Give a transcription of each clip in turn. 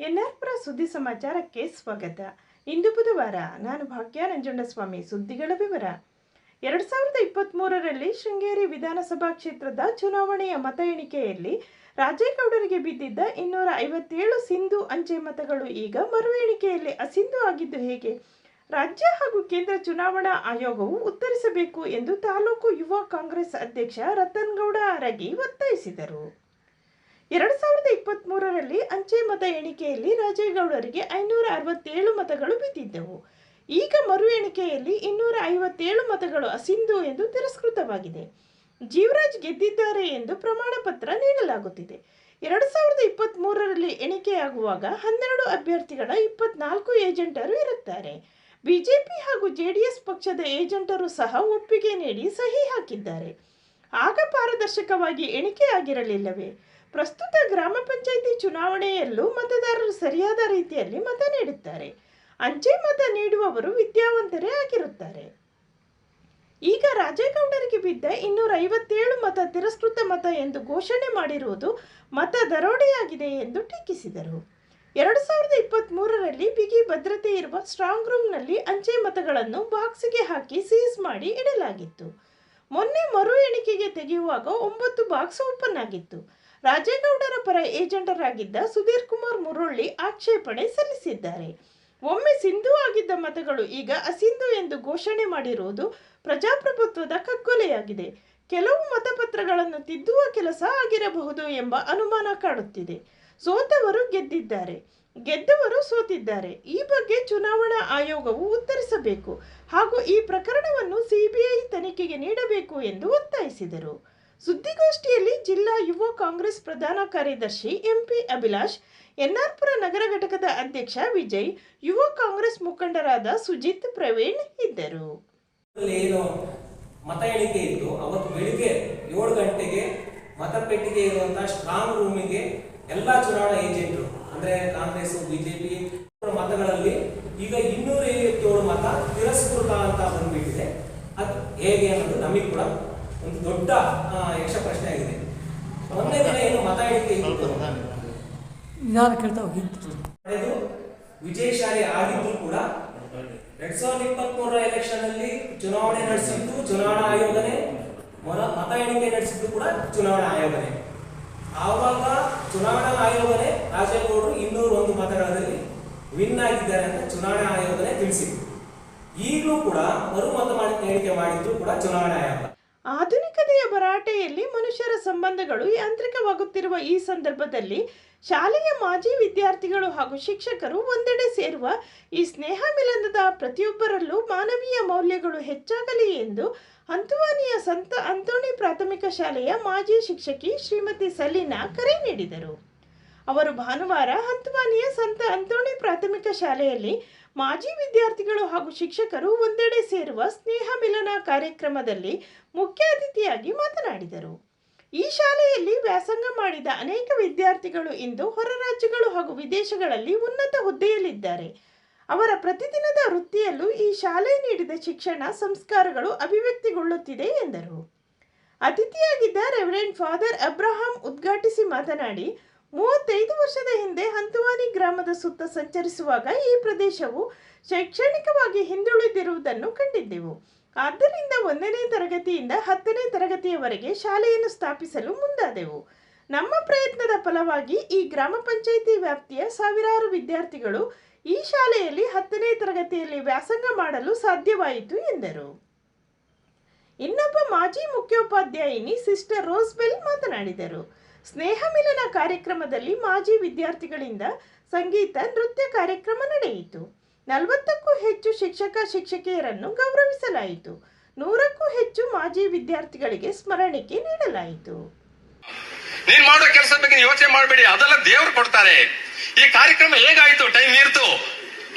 ಎನ್ಆರ್ಪುರ ಸುದ್ದಿ ಸಮಾಚಾರಕ್ಕೆ ಸ್ವಾಗತ. ಇಂದು ಬುಧವಾರ. ನಾನು ಭಾಗ್ಯ ನಂಜುಂಡಸ್ವಾಮಿ. ಸುದ್ದಿಗಳ ವಿವರ. 2023ರಲ್ಲಿ ಶೃಂಗೇರಿ ವಿಧಾನಸಭಾ ಕ್ಷೇತ್ರದ ಚುನಾವಣೆಯ ಮತ ಎಣಿಕೆಯಲ್ಲಿ ರಾಜೇಗೌಡರಿಗೆ ಬಿದ್ದಿದ್ದ 257 ಸಿಂಧು ಅಂಚೆ ಮತಗಳು ಈಗ ಮರು ಎಣಿಕೆಯಲ್ಲಿ ಅಸಿಂಧು ಆಗಿದ್ದು ಹೇಗೆ? ರಾಜ್ಯ ಹಾಗೂ ಕೇಂದ್ರ ಚುನಾವಣಾ ಆಯೋಗವು ಉತ್ತರಿಸಬೇಕು ಎಂದು ತಾಲೂಕು ಯುವ ಕಾಂಗ್ರೆಸ್ ಅಧ್ಯಕ್ಷ ರತನ್ಗೌಡ ಅರಗಿ ಒತ್ತಾಯಿಸಿದರು. 2023ರಲ್ಲಿ ಅಂಚೆ ಮತ ಎಣಿಕೆಯಲ್ಲಿ ರಾಜೇಗೌಡರಿಗೆ 567 ಮತಗಳು ಬಿದ್ದಿದ್ದವು. ಈಗ ಮರು ಎಣಿಕೆಯಲ್ಲಿ 257 ಮತಗಳು ಅಸಿಂಧು ಎಂದು ತಿರಸ್ಕೃತವಾಗಿದೆ. ಜೀವರಾಜ್ ಗೆದ್ದಿದ್ದಾರೆ ಎಂದು ಪ್ರಮಾಣ ಪತ್ರ ನೀಡಲಾಗುತ್ತಿದೆ. 2023ರಲ್ಲಿ ಎಣಿಕೆಯಾಗುವಾಗ 12 ಅಭ್ಯರ್ಥಿಗಳ 24 ಏಜೆಂಟರು ಇರುತ್ತಾರೆ. ಬಿಜೆಪಿ ಹಾಗೂ ಜೆಡಿಎಸ್ ಪಕ್ಷದ ಏಜೆಂಟರು ಸಹ ಒಪ್ಪಿಗೆ ನೀಡಿ ಸಹಿ ಹಾಕಿದ್ದಾರೆ. ಆಗ ಪಾರದರ್ಶಕವಾಗಿ ಎಣಿಕೆಯಾಗಿರಲಿಲ್ಲವೇ? ಪ್ರಸ್ತುತ ಗ್ರಾಮ ಪಂಚಾಯಿತಿ ಚುನಾವಣೆಯಲ್ಲೂ ಮತದಾರರು ಸರಿಯಾದ ರೀತಿಯಲ್ಲಿ ಮತ ನೀಡುತ್ತಾರೆ. ಅಂಚೆ ಮತ ನೀಡುವವರು ವಿದ್ಯಾವಂತರೇ ಆಗಿರುತ್ತಾರೆ. ಈಗ ರಾಜೇಗೌಡರಿಗೆ ಬಿದ್ದ 257 ಮತ ತಿರಸ್ಕೃತ ಮತ ಎಂದು ಘೋಷಣೆ ಮಾಡಿರುವುದು ಮತ ದರೋಡೆಯಾಗಿದೆ ಎಂದು ಟೀಕಿಸಿದರು. 2023ರಲ್ಲಿ ಬಿಗಿ ಭದ್ರತೆ ಇರುವ ಸ್ಟ್ರಾಂಗ್ ರೂಮ್ನಲ್ಲಿ ಅಂಚೆ ಮತಗಳನ್ನು ಬಾಕ್ಸಿಗೆ ಹಾಕಿ ಸೀಸ್ ಮಾಡಿ ಇಡಲಾಗಿತ್ತು. ಮೊನ್ನೆ ಮರು ಎಣಿಕೆಗೆ ತೆಗೆಯುವಾಗ 9 ಬಾಕ್ಸ್ ಓಪನ್ ಆಗಿತ್ತು. ರಾಜೇಗೌಡರ ಪರ ಏಜೆಂಟರಾಗಿದ್ದ ಸುಧೀರ್ ಕುಮಾರ್ ಮುರೊಳ್ಳಿ ಆಕ್ಷೇಪಣೆ ಸಲ್ಲಿಸಿದ್ದಾರೆ. ಒಮ್ಮೆ ಸಿಂಧು ಆಗಿದ್ದ ಮತಗಳು ಈಗ ಅಸಿಂಧು ಎಂದು ಘೋಷಣೆ ಮಾಡಿರುವುದು ಪ್ರಜಾಪ್ರಭುತ್ವದ ಕಗ್ಗೊಲೆಯಾಗಿದೆ. ಕೆಲವು ಮತಪತ್ರಗಳನ್ನು ತಿದ್ದುವ ಕೆಲಸ ಆಗಿರಬಹುದು ಎಂಬ ಅನುಮಾನ ಕಾಡುತ್ತಿದೆ. ಸೋತವರು ಗೆದ್ದಿದ್ದಾರೆ, ಗೆದ್ದವರು ಸೋತಿದ್ದಾರೆ. ಈ ಬಗ್ಗೆ ಚುನಾವಣಾ ಆಯೋಗವು ಉತ್ತರಿಸಬೇಕು ಹಾಗೂ ಈ ಪ್ರಕರಣವನ್ನು ಸಿಬಿಐ ತನಿಖೆಗೆ ನೀಡಬೇಕು ಎಂದು ಒತ್ತಾಯಿಸಿದರು. ಸುದ್ದಿಗೋಷ್ಠಿಯಲ್ಲಿ ಜಿಲ್ಲಾ ಯುವ ಕಾಂಗ್ರೆಸ್ ಪ್ರಧಾನ ಕಾರ್ಯದರ್ಶಿ ಎಂಪಿ ಅಭಿಲಾಷ್, ಎನ್ಆರ್ಪುರ ನಗರ ಘಟಕದ ಅಧ್ಯಕ್ಷ ವಿಜಯ್, ಯುವ ಕಾಂಗ್ರೆಸ್ ಮುಖಂಡರಾದ ಸುಜಿತ್, ಪ್ರವೀಣ್ ಇದ್ದರು. ಮತ ಎಣಿಕೆ ಇತ್ತು. ಅವತ್ತು ಬೆಳಿಗ್ಗೆ 7 ಗಂಟೆಗೆ ಮತಪೆಟ್ಟಿಗೆ ಇರುವಂತಹ ಸ್ಟ್ರಾಂಗ್ ರೂಮಿಗೆ ಎಲ್ಲಾ ಚುನಾವಣಾ ಏಜೆಂಟರು ಅಂದ್ರೆ ಕಾಂಗ್ರೆಸ್, ಬಿಜೆಪಿ ಮತಗಳಲ್ಲಿ ಈಗ 257 ಮತ ತಿರಸ್ಕೃತ ಅಂತ ಬಂದ್ಬಿಟ್ಟಿದೆ. ಅದು ಹೇಗೆ ಅನ್ನೋದು ನಮಗೆ ಕೂಡ ಒಂದು ದೊಡ್ಡ ಯಕ್ಷ ಪ್ರಶ್ನೆ ಆಗಿದೆ. ಮೊನ್ನೆ ದಿನ ಏನು ಮತ ಎಣಿಕೆ ಇತ್ತು, ವಿಜಯಶಾಲಿ ಆಗಿದ್ದು ಕೂಡ 2023 ಎಲೆಕ್ಷನ್ ಅಲ್ಲಿ ಚುನಾವಣೆ ನಡೆಸಿದ್ದು ಚುನಾವಣಾ ಆಯೋಗನೇ, ಮತ ಎಣಿಕೆ ನಡೆಸಿದ್ದು ಕೂಡ ಚುನಾವಣಾ ಆಯೋಗನೇ. ಆವಾಗ ಚುನಾವಣಾ ಆಯೋಗನೇ ರಾಜೇಗೌಡರು 201 ಮತಗಳಲ್ಲಿ ವಿನ್ ಆಗಿದ್ದಾರೆ ಅಂತ ಚುನಾವಣಾ ಆಯೋಗನೇ ತಿಳಿಸಿತ್ತು. ಈಗಲೂ ಕೂಡ ಮರು ಮತ ಎಣಿಕೆ ಮಾಡಿದ್ದು ಕೂಡ ಚುನಾವಣಾ ಆಯೋಗ. ಆಧುನಿಕತೆಯ ಭರಾಟೆಯಲ್ಲಿ ಮನುಷ್ಯರ ಸಂಬಂಧಗಳು ಯಾಂತ್ರಿಕವಾಗುತ್ತಿರುವ ಈ ಸಂದರ್ಭದಲ್ಲಿ ಶಾಲೆಯ ಮಾಜಿ ವಿದ್ಯಾರ್ಥಿಗಳು ಹಾಗೂ ಶಿಕ್ಷಕರು ಒಂದೆಡೆ ಸೇರುವ ಈ ಸ್ನೇಹ ಮಿಲನದ ಪ್ರತಿಯೊಬ್ಬರಲ್ಲೂ ಮಾನವೀಯ ಮೌಲ್ಯಗಳು ಹೆಚ್ಚಾಗಲಿ ಎಂದು ಹಂತುವಾನಿಯ ಸಂತ ಅಂತೋಣಿ ಪ್ರಾಥಮಿಕ ಶಾಲೆಯ ಮಾಜಿ ಶಿಕ್ಷಕಿ ಶ್ರೀಮತಿ ಸಲೀನಾ ಕರೆ ನೀಡಿದರು. ಅವರು ಭಾನುವಾರ ಹಂತುವಾನಿಯ ಸಂತ ಅಂತೋಣಿ ಪ್ರಾಥಮಿಕ ಶಾಲೆಯಲ್ಲಿ ಮಾಜಿ ವಿದ್ಯಾರ್ಥಿಗಳು ಹಾಗೂ ಶಿಕ್ಷಕರು ಒಂದೆಡೆ ಸೇರುವ ಸ್ನೇಹ ಮಿಲನ ಕಾರ್ಯಕ್ರಮದಲ್ಲಿ ಮುಖ್ಯ ಅತಿಥಿಯಾಗಿ ಮಾತನಾಡಿದರು. ಈ ಶಾಲೆಯಲ್ಲಿ ವ್ಯಾಸಂಗ ಮಾಡಿದ ಅನೇಕ ವಿದ್ಯಾರ್ಥಿಗಳು ಇಂದು ಹೊರ ರಾಜ್ಯಗಳು ಹಾಗೂ ವಿದೇಶಗಳಲ್ಲಿ ಉನ್ನತ ಹುದ್ದೆಯಲ್ಲಿದ್ದಾರೆ. ಅವರ ಪ್ರತಿದಿನದ ವೃತ್ತಿಯಲ್ಲೂ ಈ ಶಾಲೆ ನೀಡಿದ ಶಿಕ್ಷಣ ಸಂಸ್ಕಾರಗಳು ಅಭಿವ್ಯಕ್ತಿಗೊಳ್ಳುತ್ತಿದೆ ಎಂದರು. ಅತಿಥಿಯಾಗಿದ್ದ ರೆವರೆಂಡ್ ಫಾದರ್ ಅಬ್ರಹಾಂ ಉದ್ಘಾಟಿಸಿ ಮಾತನಾಡಿ, 35 ವರ್ಷದ ಹಿಂದೆ ಹಂತುವಾನಿ ಗ್ರಾಮದ ಸುತ್ತ ಸಂಚರಿಸುವಾಗ ಈ ಪ್ರದೇಶವು ಶೈಕ್ಷಣಿಕವಾಗಿ ಹಿಂದುಳಿದಿರುವುದನ್ನು ಕಂಡಿದ್ದೆವು. ಆದ್ದರಿಂದ 1ನೇ ತರಗತಿಯಿಂದ 10ನೇ ತರಗತಿಯವರೆಗೆ ಶಾಲೆಯನ್ನು ಸ್ಥಾಪಿಸಲು ಮುಂದಾದೆವು. ನಮ್ಮ ಪ್ರಯತ್ನದ ಫಲವಾಗಿ ಈ ಗ್ರಾಮ ಪಂಚಾಯಿತಿ ವ್ಯಾಪ್ತಿಯ ಸಾವಿರಾರು ವಿದ್ಯಾರ್ಥಿಗಳು ಈ ಶಾಲೆಯಲ್ಲಿ 10ನೇ ತರಗತಿಯಲ್ಲಿ ವ್ಯಾಸಂಗ ಮಾಡಲು ಸಾಧ್ಯವಾಯಿತು ಎಂದರು. ಇನ್ನೊಬ್ಬ ಮಾಜಿ ಮುಖ್ಯೋಪಾಧ್ಯಾಯಿನಿ ಸಿಸ್ಟರ್ ರೋಸ್ಬೆಲ್ ಮಾತನಾಡಿದರು. ಸ್ನೇಹ ಮಿಲನ ಕಾರ್ಯಕ್ರಮದಲ್ಲಿ ಮಾಜಿ ವಿದ್ಯಾರ್ಥಿಗಳಿಂದ ಸಂಗೀತ, ನೃತ್ಯ ಕಾರ್ಯಕ್ರಮ ನಡೆಯಿತು. 40ಕ್ಕೂ ಹೆಚ್ಚು ಶಿಕ್ಷಕ ಶಿಕ್ಷಕಿಯರನ್ನು ಗೌರವಿಸಲಾಯಿತು. 100ಕ್ಕೂ ಹೆಚ್ಚು ಮಾಜಿ ವಿದ್ಯಾರ್ಥಿಗಳಿಗೆ ಸ್ಮರಣಿಕೆ ನೀಡಲಾಯಿತು. ನೀನ್ ಮಾಡೋ ಕೆಲಸದ ಬಗ್ಗೆ ಯೋಚನೆ ಮಾಡಬೇಡಿ, ಅದೆಲ್ಲ ದೇವರು ಕೊಡ್ತಾರೆ. ಈ ಕಾರ್ಯಕ್ರಮ ಹೇಗಾಯ್ತು? ಟೈಮ್ ಇರ್ತು.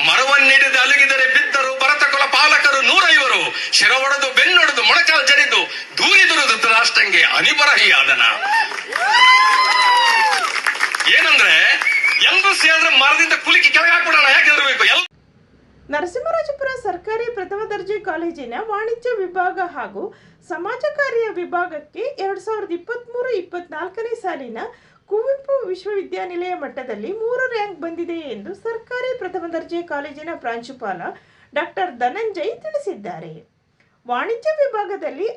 ಮರವನ್ನಿಡಿದು ಅಲುಗಿದರೆ ಬಿದ್ದರು ಭರತ ಕುಲ ಪಾಲಕರು 105, ಶಿರವೊಡೆದು ಬೆನ್ನೊಡೆದು ಮೊಣಕಾಲು ಜರಿದು ದೂರಿದರು ಧೃತರಾಷ್ಟ್ರಂಗೆ ಅನಿಬರಹಿ ಆದನ. ಏನಂದ್ರೆ ಎಲ್ಲರೂ ಸೇರಿದ್ರೆ ಮರದಿಂದ ಕುಲಿಕೆ ಕೆಳಗೆ ಹಾಕ್ಬಿಡೋಣ, ಯಾಕೆ ಇರಬೇಕು? ನರಸಿಂಹರಾಜಪುರ ಸರ್ಕಾರಿ ಪ್ರಥಮ ದರ್ಜೆ ಕಾಲೇಜಿನ ವಾಣಿಜ್ಯ ವಿಭಾಗ ಹಾಗೂ ಸಮಾಜ ಕಾರ್ಯ ವಿಭಾಗಕ್ಕೆ 2023-24ನೇ ಸಾಲಿನ ಕುವೆಂಪು ವಿಶ್ವವಿದ್ಯಾನಿಲಯ ಮಟ್ಟದಲ್ಲಿ 3 ರ್ಯಾಂಕ್ ಬಂದಿದೆ ಎಂದು ಸರ್ಕಾರಿ ಪ್ರಥಮ ದರ್ಜೆ ಕಾಲೇಜಿನ ಪ್ರಾಂಶುಪಾಲ ಡಾಕ್ಟರ್ ಧನಂಜಯ್ ತಿಳಿಸಿದ್ದಾರೆ. ವಾಣಿಜ್ಯ ವಿಭಾಗದಲ್ಲಿ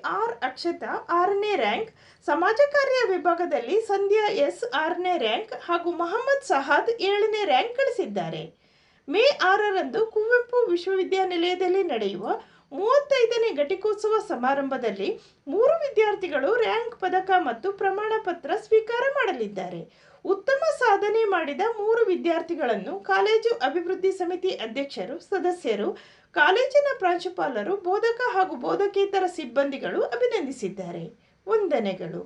ಅಕ್ಷತಾ 6ನೇ ರ್ಯಾಂಕ್, ಸಮಾಜ ಕಾರ್ಯ ವಿಭಾಗದಲ್ಲಿ ಸಂಧ್ಯಾ ಎಸ್ 6ನೇ ರ್ಯಾಂಕ್ ಹಾಗೂ ಮೊಹಮ್ಮದ್ ಸಹಾದ್ 7ನೇ ರ್ಯಾಂಕ್ ಗಳಿಸಿದ್ದಾರೆ. ಮೇ 6ರಂದು ಕುವೆಂಪು ವಿಶ್ವವಿದ್ಯಾನಿಲಯದಲ್ಲಿ ನಡೆಯುವ 35ನೇ ಘಟಿಕೋತ್ಸವ ಸಮಾರಂಭದಲ್ಲಿ 3 ವಿದ್ಯಾರ್ಥಿಗಳು ರ್ಯಾಂಕ್ ಪದಕ ಮತ್ತು ಪ್ರಮಾಣ ಪತ್ರ ಸ್ವೀಕಾರ ಮಾಡಲಿದ್ದಾರೆ. ಉತ್ತಮ ಸಾಧನೆ ಮಾಡಿದ 3 ವಿದ್ಯಾರ್ಥಿಗಳನ್ನು ಕಾಲೇಜು ಅಭಿವೃದ್ಧಿ ಸಮಿತಿ ಅಧ್ಯಕ್ಷರು, ಸದಸ್ಯರು, ಕಾಲೇಜಿನ ಪ್ರಾಂಶುಪಾಲರು, ಬೋಧಕ ಹಾಗೂ ಬೋಧಕೇತರ ಸಿಬ್ಬಂದಿಗಳು ಅಭಿನಂದಿಸಿದ್ದಾರೆ. ವಂದನೆಗಳು.